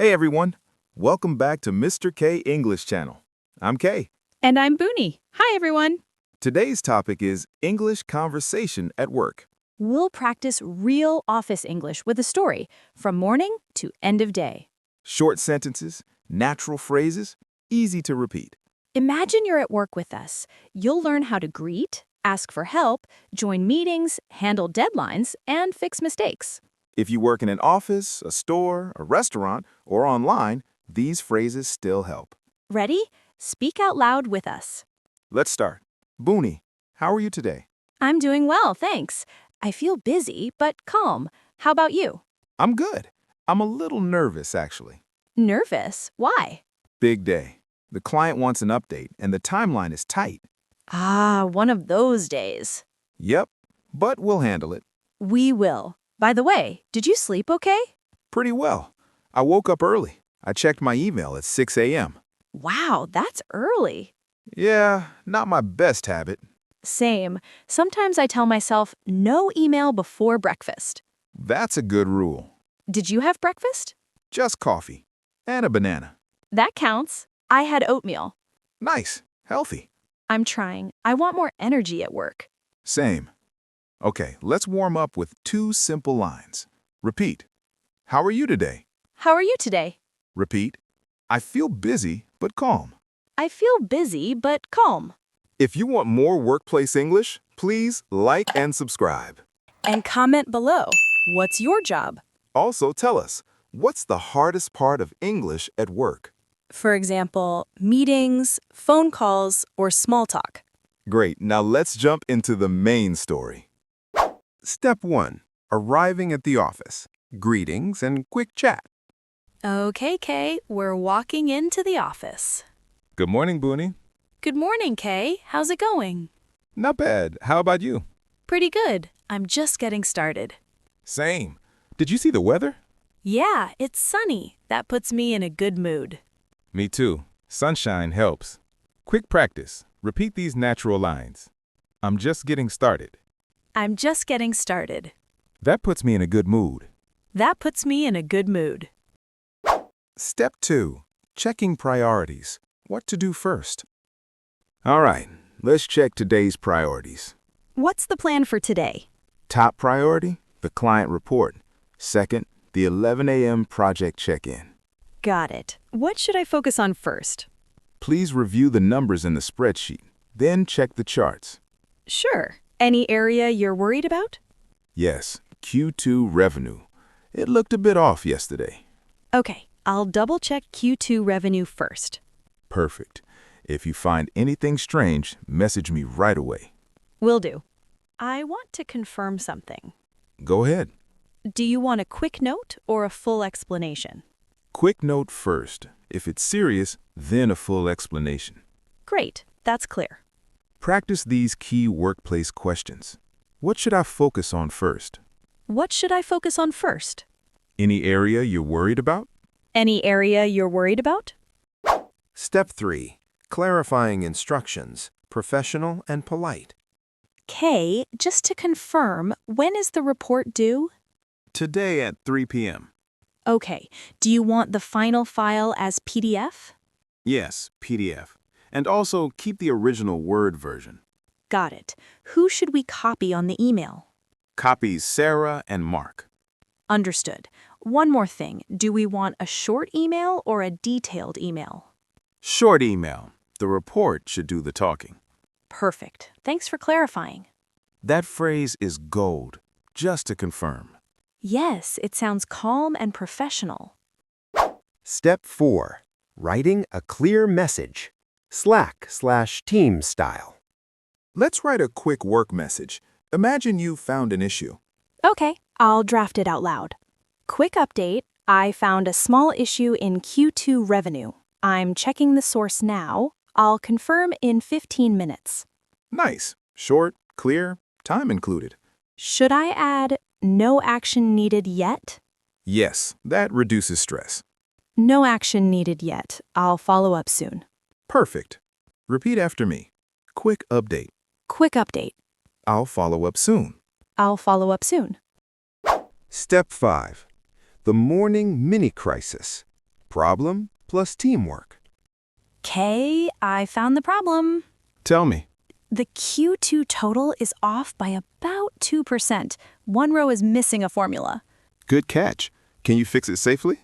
Hey everyone, welcome back to Mr. K English Channel. I'm Kay. And I'm Bunie. Hi, everyone. Today's topic is English conversation at work. We'll practice real office English with a story from morning to end of day. Short sentences, natural phrases, easy to repeat. Imagine you're at work with us. You'll learn how to greet, ask for help, join meetings, handle deadlines, and fix mistakes. If you work in an office, a store, a restaurant, or online, these phrases still help. Ready? Speak out loud with us. Let's start. Bunie, how are you today? I'm doing well, thanks. I feel busy, but calm. How about you? I'm good. I'm a little nervous, actually. Nervous? Why? Big day. The client wants an update, and the timeline is tight. One of those days. Yep, but we'll handle it. We will. By the way, did you sleep okay? Pretty well. I woke up early. I checked my email at 6 a.m. Wow, that's early. Yeah, not my best habit. Same. Sometimes I tell myself no email before breakfast. That's a good rule. Did you have breakfast? Just coffee. And a banana. That counts. I had oatmeal. Nice. Healthy. I'm trying. I want more energy at work. Same. Okay, let's warm up with 2 simple lines. Repeat. How are you today? How are you today? Repeat. I feel busy, but calm. I feel busy, but calm. If you want more workplace English, please like and subscribe. And comment below. What's your job? Also tell us, what's the hardest part of English at work? For example, meetings, phone calls, or small talk. Great, now let's jump into the main story. Step 1. Arriving at the office. Greetings and quick chat. Okay, Kay, we're walking into the office. Good morning, Bunie. Good morning, Kay. How's it going? Not bad. How about you? Pretty good. I'm just getting started. Same. Did you see the weather? Yeah, it's sunny. That puts me in a good mood. Me too. Sunshine helps. Quick practice. Repeat these natural lines. I'm just getting started. I'm just getting started. That puts me in a good mood. That puts me in a good mood. Step 2. Checking priorities. What to do first. All right, let's check today's priorities. What's the plan for today? Top priority, the client report. Second, the 11 a.m. project check-in. Got it. What should I focus on first? Please review the numbers in the spreadsheet, then check the charts. Sure. Any area you're worried about? Yes, Q2 revenue. It looked a bit off yesterday. Okay, I'll double-check Q2 revenue first. Perfect. If you find anything strange, message me right away. Will do. I want to confirm something. Go ahead. Do you want a quick note or a full explanation? Quick note first. If it's serious, then a full explanation. Great, that's clear. Practice these key workplace questions. What should I focus on first? What should I focus on first? Any area you're worried about? Any area you're worried about? Step 3. Clarifying instructions, professional and polite. Kay, just to confirm, when is the report due? Today at 3 p.m. Okay, do you want the final file as PDF? Yes, PDF. And also keep the original Word version. Got it. Who should we copy on the email? Copy Sarah and Mark. Understood. One more thing. Do we want a short email or a detailed email? Short email. The report should do the talking. Perfect. Thanks for clarifying. That phrase is gold, just to confirm. Yes, it sounds calm and professional. Step 4. Writing a clear message. Slack/team style. Let's write a quick work message. Imagine you found an issue. Okay, I'll draft it out loud. Quick update. I found a small issue in Q2 revenue. I'm checking the source now. I'll confirm in 15 minutes. Nice. Short, clear, time included. Should I add no action needed yet? Yes, that reduces stress. No action needed yet. I'll follow up soon. Perfect. Repeat after me. Quick update. Quick update. I'll follow up soon. I'll follow up soon. Step 5. The morning mini crisis. Problem plus teamwork. Kay, I found the problem. Tell me. The Q2 total is off by about 2%. One row is missing a formula. Good catch. Can you fix it safely?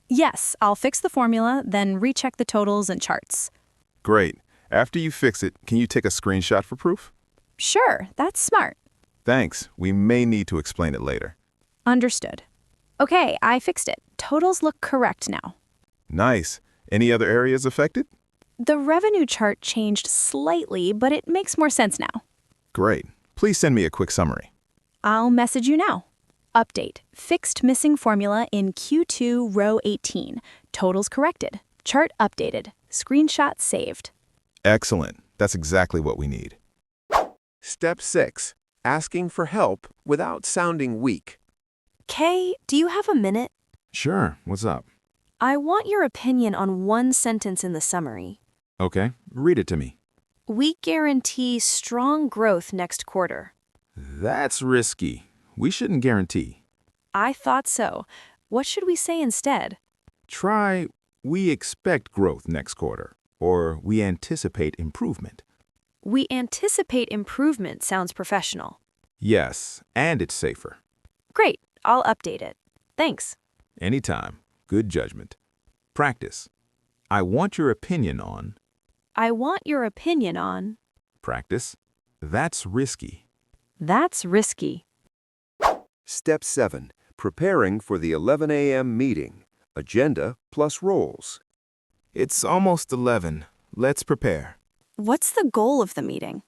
Yes, I'll fix the formula, then recheck the totals and charts. Great. After you fix it, can you take a screenshot for proof? Sure, that's smart. Thanks. We may need to explain it later. Understood. Okay, I fixed it. Totals look correct now. Nice. Any other areas affected? The revenue chart changed slightly, but it makes more sense now. Great. Please send me a quick summary. I'll message you now. Update. Fixed missing formula in Q2 row 18. Totals corrected. Chart updated. Screenshot saved. Excellent. That's exactly what we need. Step 6. Asking for help without sounding weak. Kay, do you have a minute? Sure. What's up? I want your opinion on one sentence in the summary. Okay. Read it to me. We guarantee strong growth next quarter. That's risky. We shouldn't guarantee. I thought so. What should we say instead? Try, we expect growth next quarter, or we anticipate improvement. We anticipate improvement sounds professional. Yes, and it's safer. Great, I'll update it. Thanks. Anytime. Good judgment. Practice. I want your opinion on. I want your opinion on. Practice. That's risky. That's risky. Step 7. Preparing for the 11 a.m. meeting. Agenda plus roles. It's almost 11. Let's prepare. What's the goal of the meeting?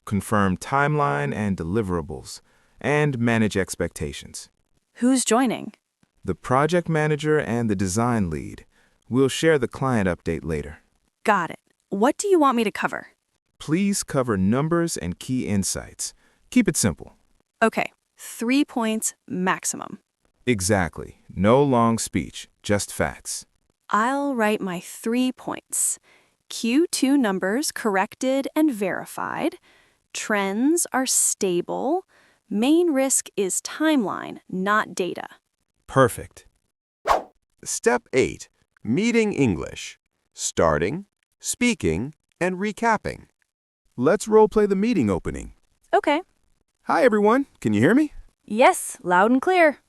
Confirm timeline and deliverables, and manage expectations. Who's joining? The project manager and the design lead. We'll share the client update later. Got it. What do you want me to cover? Please cover numbers and key insights. Keep it simple. Okay, 3 points maximum. Exactly. No long speech, just facts. I'll write my 3 points. Q2 numbers corrected and verified. Trends are stable. Main risk is timeline, not data. Perfect. Step 8. Meeting English. Starting, speaking, and recapping. Let's role-play the meeting opening. Okay. Hi, everyone. Can you hear me? Yes, loud and clear.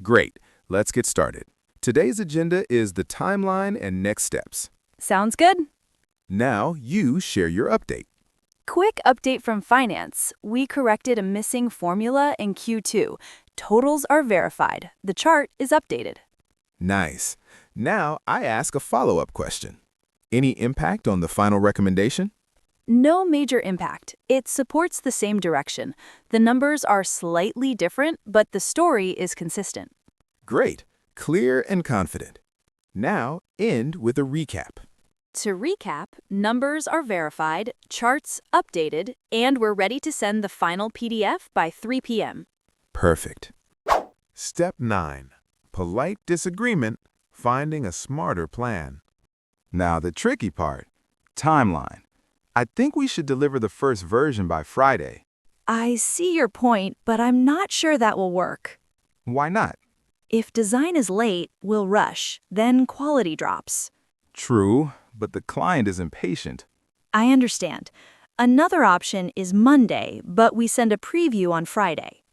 Great. Let's get started. Today's agenda is the timeline and next steps. Sounds good. Now you share your update. Quick update from finance. We corrected a missing formula in Q2. Totals are verified. The chart is updated. Nice. Now I ask a follow-up question. Any impact on the final recommendation? No major impact. It supports the same direction. The numbers are slightly different, but the story is consistent. Great. Clear and confident. Now end with a recap. To recap, numbers are verified, charts updated, and we're ready to send the final PDF by 3 p.m. Perfect. Step 9. Polite disagreement, finding a smarter plan. Now the tricky part, timeline. I think we should deliver the first version by Friday. I see your point, but I'm not sure that will work. Why not? If design is late, we'll rush, then quality drops. True, but the client is impatient. I understand. Another option is Monday, but we send a preview on Friday.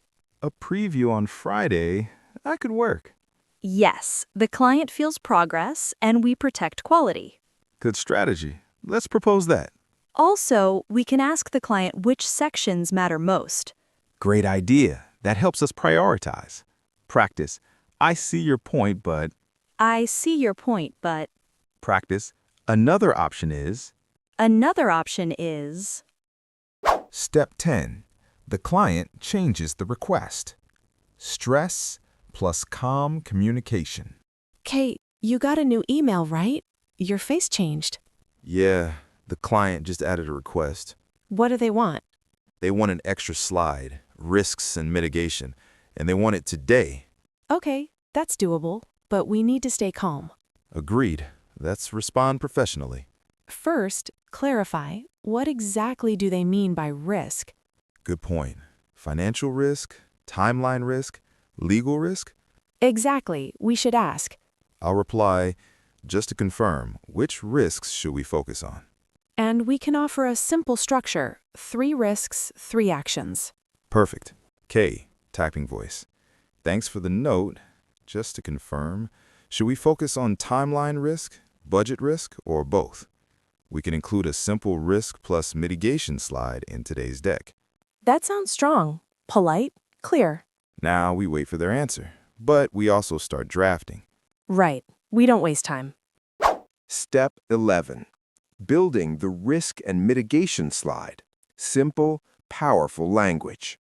A preview on Friday, that could work. Yes, the client feels progress, and we protect quality. Good strategy. Let's propose that. Also, we can ask the client which sections matter most. Great idea. That helps us prioritize. Practice. I see your point, but... I see your point, but... Practice. Another option is... Another option is... Step 10. The client changes the request. Stress plus calm communication. Kate, you got a new email, right? Your face changed. Yeah, the client just added a request. What do they want? They want an extra slide, risks and mitigation, and they want it today. Okay, that's doable, but we need to stay calm. Agreed. Let's respond professionally. First, clarify, what exactly do they mean by risk? Good point. Financial risk, timeline risk, legal risk? Exactly, we should ask. I'll reply, Just to confirm, which risks should we focus on? And we can offer a simple structure, 3 risks, 3 actions. Perfect. Kay, typing voice. Thanks for the note. Just to confirm, should we focus on timeline risk, budget risk, or both? We can include a simple risk plus mitigation slide in today's deck. That sounds strong, polite, clear. Now we wait for their answer, but we also start drafting. Right. We don't waste time. Step 11. Building the risk and mitigation slide. Simple, powerful language.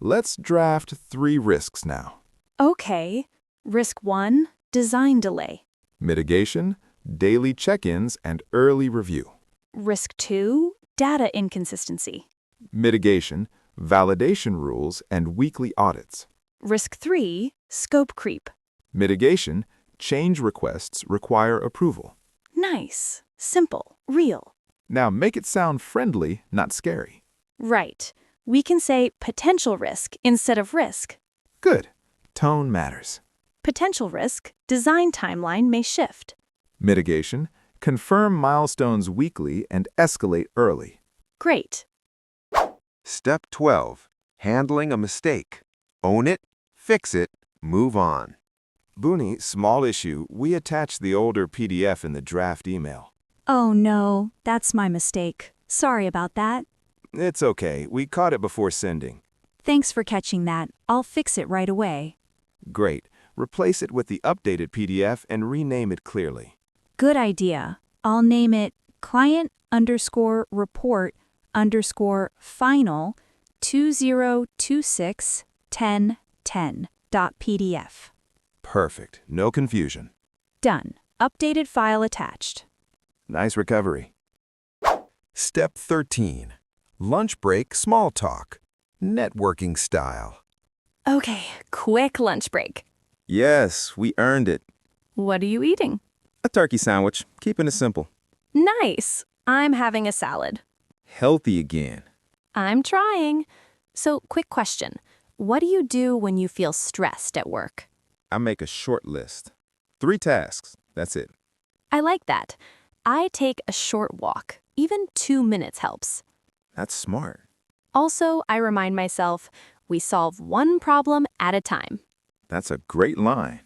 Let's draft 3 risks now. Okay. Risk 1, design delay. Mitigation, daily check-ins, and early review. Risk 2, data inconsistency. Mitigation, validation rules, and weekly audits. Risk 3, scope creep. Mitigation, change requests require approval. Nice. Simple. Real. Now make it sound friendly, not scary. Right. We can say potential risk instead of risk. Good. Tone matters. Potential risk, design timeline may shift. Mitigation, confirm milestones weekly and escalate early. Great. Step 12. Handling a mistake. Own it, fix it, move on. Bunie, small issue, we attached the older PDF in the draft email. Oh no, that's my mistake. Sorry about that. It's okay, we caught it before sending. Thanks for catching that. I'll fix it right away. Great. Replace it with the updated PDF and rename it clearly. Good idea. I'll name it client_report_final 20261010.pdf. Perfect. No confusion. Done. Updated file attached. Nice recovery. Step 13. Lunch break small talk. Networking style. Okay, quick lunch break. Yes, we earned it. What are you eating? A turkey sandwich, keeping it simple. Nice. I'm having a salad. Healthy again. I'm trying. So, quick question. What do you do when you feel stressed at work? I make a short list. 3 tasks, that's it. I like that. I take a short walk. Even 2 minutes helps. That's smart. Also, I remind myself, we solve one problem at a time. That's a great line.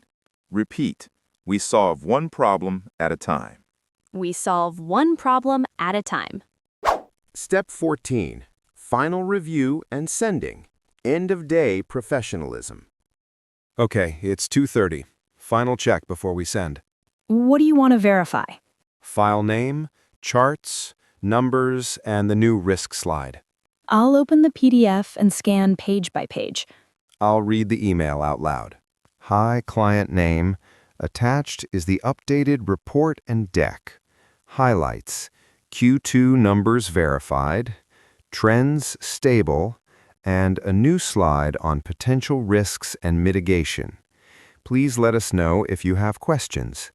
Repeat. We solve one problem at a time. We solve one problem at a time. Step 14. Final review and sending. End of day professionalism. Okay, it's 2:30. Final check before we send. What do you want to verify? File name, charts, numbers, and the new risk slide. I'll open the PDF and scan page by page. I'll read the email out loud. Hi, client name. Attached is the updated report and deck. Highlights: Q2 numbers verified, trends stable, and a new slide on potential risks and mitigation. Please let us know if you have questions.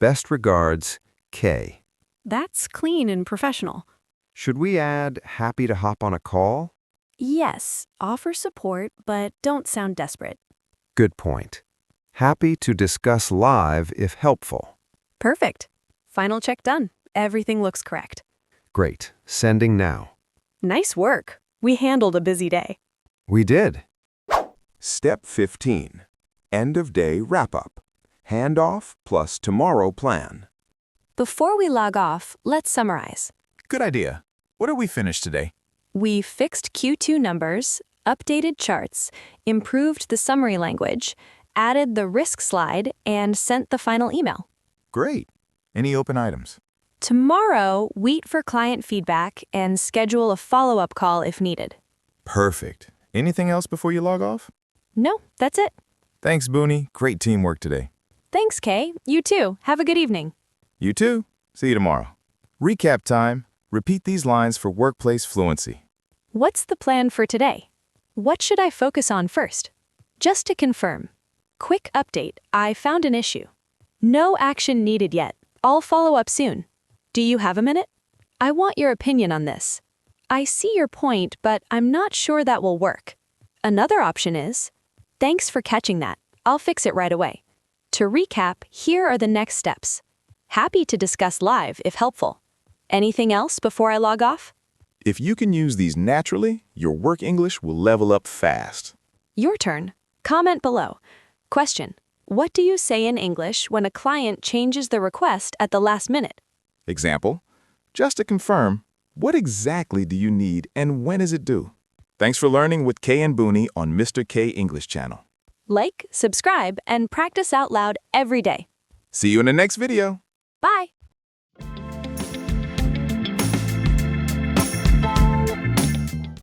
Best regards, Kay. That's clean and professional. Should we add happy to hop on a call? Yes, offer support, but don't sound desperate. Good point. Happy to discuss live if helpful. Perfect. Final check done. Everything looks correct. Great. Sending now. Nice work. We handled a busy day. We did. Step 15. End of day wrap-up. Handoff plus tomorrow plan. Before we log off, let's summarize. Good idea. What did we finish today? We fixed Q2 numbers, updated charts, improved the summary language, added the risk slide, and sent the final email. Great. Any open items? Tomorrow, wait for client feedback and schedule a follow-up call if needed. Perfect. Anything else before you log off? No, that's it. Thanks, Bunie. Great teamwork today. Thanks, Kay. You too. Have a good evening. You too. See you tomorrow. Recap time. Repeat these lines for workplace fluency. What's the plan for today? What should I focus on first? Just to confirm. Quick update. I found an issue. No action needed yet. I'll follow up soon. Do you have a minute? I want your opinion on this. I see your point, but I'm not sure that will work. Another option is, thanks for catching that. I'll fix it right away. To recap, here are the next steps. Happy to discuss live if helpful. Anything else before I log off? If you can use these naturally, your work English will level up fast. Your turn. Comment below. Question: what do you say in English when a client changes the request at the last minute? Example, just to confirm, what exactly do you need and when is it due? Thanks for learning with Kay and Bunie on Mr. K English Channel. Like, subscribe, and practice out loud every day. See you in the next video. Bye!